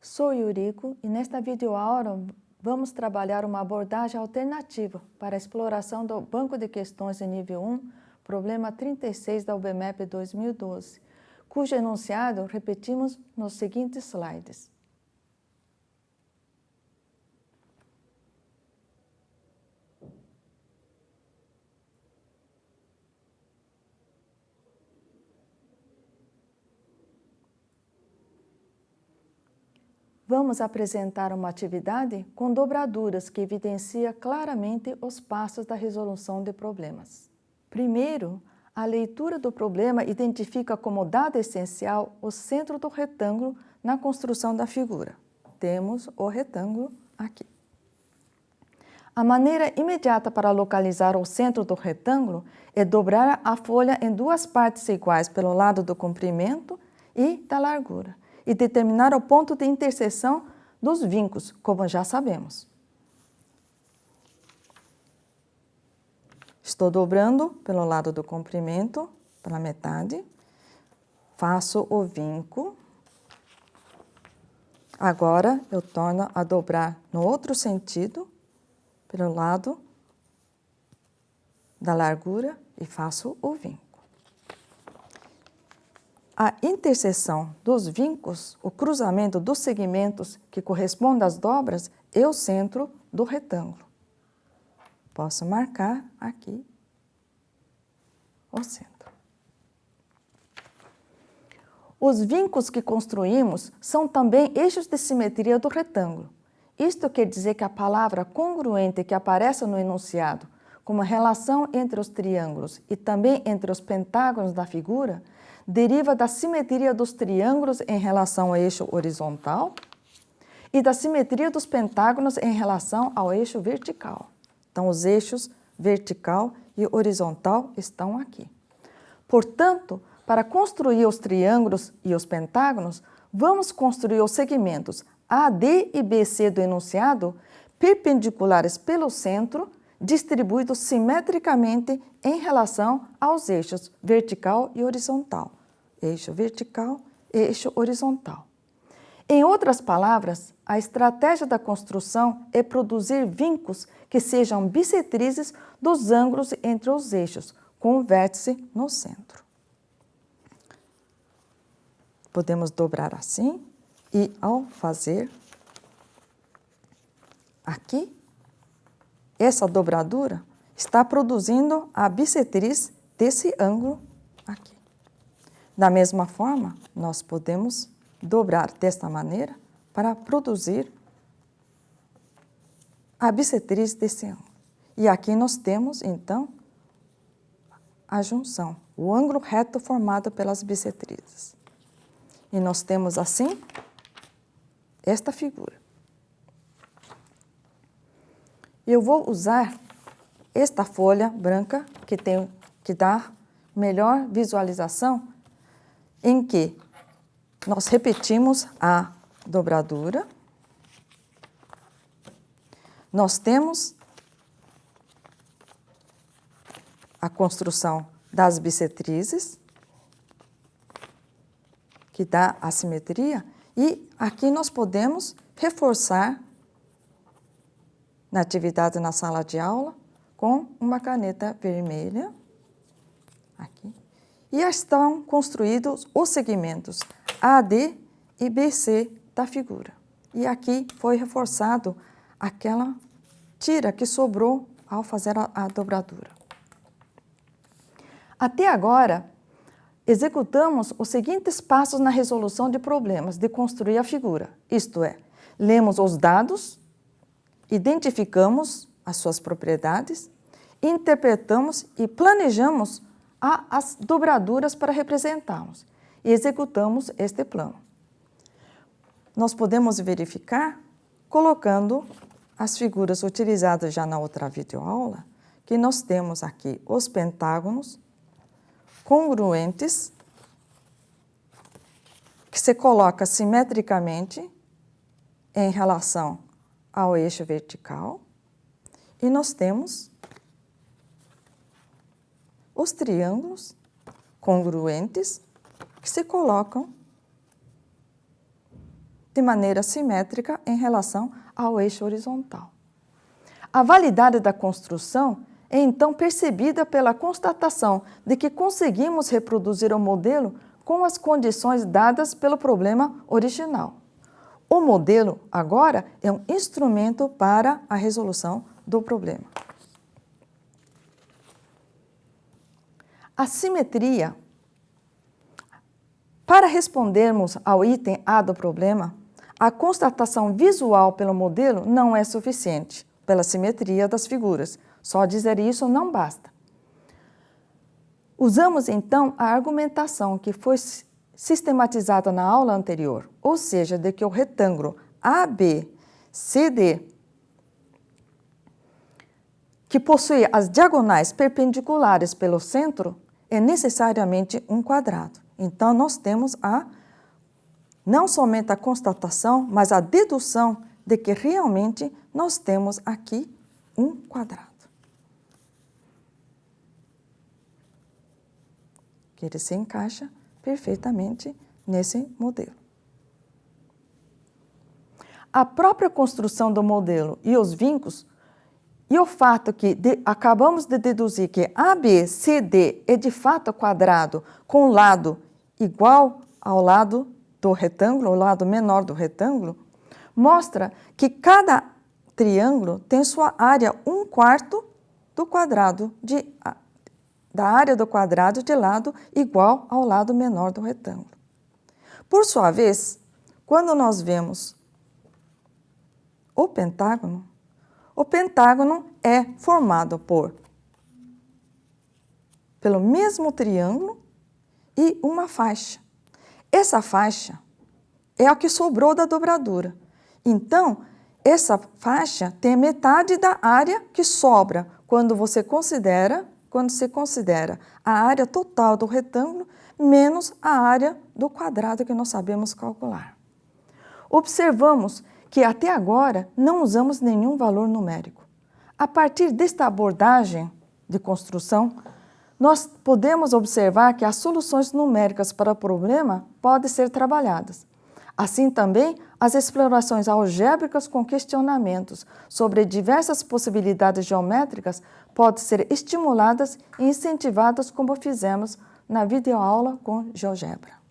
Sou Yuriko e nesta videoaula vamos trabalhar uma abordagem alternativa para a exploração do Banco de Questões de Nível 1, problema 36 da UBMEP 2012, cujo enunciado repetimos nos seguintes slides. Vamos apresentar uma atividade com dobraduras que evidencia claramente os passos da resolução de problemas. Primeiro, a leitura do problema identifica como dado essencial o centro do retângulo na construção da figura. Temos o retângulo aqui. A maneira imediata para localizar o centro do retângulo é dobrar a folha em duas partes iguais pelo lado do comprimento e da largura, e determinar o ponto de interseção dos vincos, como já sabemos. Estou dobrando pelo lado do comprimento, pela metade, faço o vinco. Agora, eu torno a dobrar no outro sentido, pelo lado da largura, e faço o vinco. A interseção dos vincos, o cruzamento dos segmentos que corresponde às dobras, é o centro do retângulo. Posso marcar aqui o centro. Os vincos que construímos são também eixos de simetria do retângulo. Isto quer dizer que a palavra congruente que aparece no enunciado, como relação entre os triângulos e também entre os pentágonos da figura, deriva da simetria dos triângulos em relação ao eixo horizontal e da simetria dos pentágonos em relação ao eixo vertical. Então, os eixos vertical e horizontal estão aqui. Portanto, para construir os triângulos e os pentágonos, vamos construir os segmentos AD e BC do enunciado perpendiculares pelo centro, distribuídos simetricamente em relação aos eixos vertical e horizontal. Eixo vertical e eixo horizontal. Em outras palavras, a estratégia da construção é produzir vincos que sejam bissetrizes dos ângulos entre os eixos, com o vértice no centro. Podemos dobrar assim e, ao fazer aqui, essa dobradura está produzindo a bissetriz desse ângulo aqui. Da mesma forma, nós podemos dobrar desta maneira para produzir a bissetriz desse ângulo. E aqui nós temos, então, a junção, o ângulo reto formado pelas bissetrizes. E nós temos, assim, esta figura. Eu vou usar esta folha branca que dá melhor visualização, em que nós repetimos a dobradura. Nós temos a construção das bissetrizes, que dá a simetria, e aqui nós podemos reforçar na atividade na sala de aula com uma caneta vermelha, aqui. E estão construídos os segmentos AD e BC da figura. E aqui foi reforçado aquela tira que sobrou ao fazer a dobradura. Até agora, executamos os seguintes passos na resolução de problemas de construir a figura. Isto é, lemos os dados, identificamos as suas propriedades, interpretamos e planejamos as dobraduras para representá-los e executamos este plano. Nós podemos verificar colocando as figuras utilizadas já na outra videoaula, que nós temos aqui os pentágonos congruentes, que se coloca simetricamente em relação ao eixo vertical, e nós temos os triângulos congruentes que se colocam de maneira simétrica em relação ao eixo horizontal. A validade da construção é então percebida pela constatação de que conseguimos reproduzir o modelo com as condições dadas pelo problema original. O modelo, agora, é um instrumento para a resolução do problema. A simetria. Para respondermos ao item A do problema, a constatação visual pelo modelo não é suficiente, pela simetria das figuras. Só dizer isso não basta. Usamos, então, a argumentação que foi sistematizada na aula anterior, ou seja, de que o retângulo ABCD, que possui as diagonais perpendiculares pelo centro, é necessariamente um quadrado. Então, nós temos não somente a constatação, mas a dedução de que realmente nós temos aqui um quadrado. Que ele se encaixa perfeitamente nesse modelo. A própria construção do modelo e os vincos, e o fato que acabamos de deduzir que ABCD é de fato quadrado com o lado igual ao lado do retângulo, o lado menor do retângulo, mostra que cada triângulo tem sua área 1/4 do quadrado da área do quadrado de lado igual ao lado menor do retângulo. Por sua vez, quando nós vemos o pentágono é formado pelo mesmo triângulo e uma faixa. Essa faixa é a que sobrou da dobradura. Então, essa faixa tem metade da área que sobra quando se considera a área total do retângulo menos a área do quadrado que nós sabemos calcular. Observamos que até agora não usamos nenhum valor numérico. A partir desta abordagem de construção, nós podemos observar que as soluções numéricas para o problema podem ser trabalhadas. Assim também, as explorações algébricas com questionamentos sobre diversas possibilidades geométricas podem ser estimuladas e incentivadas como fizemos na videoaula com GeoGebra.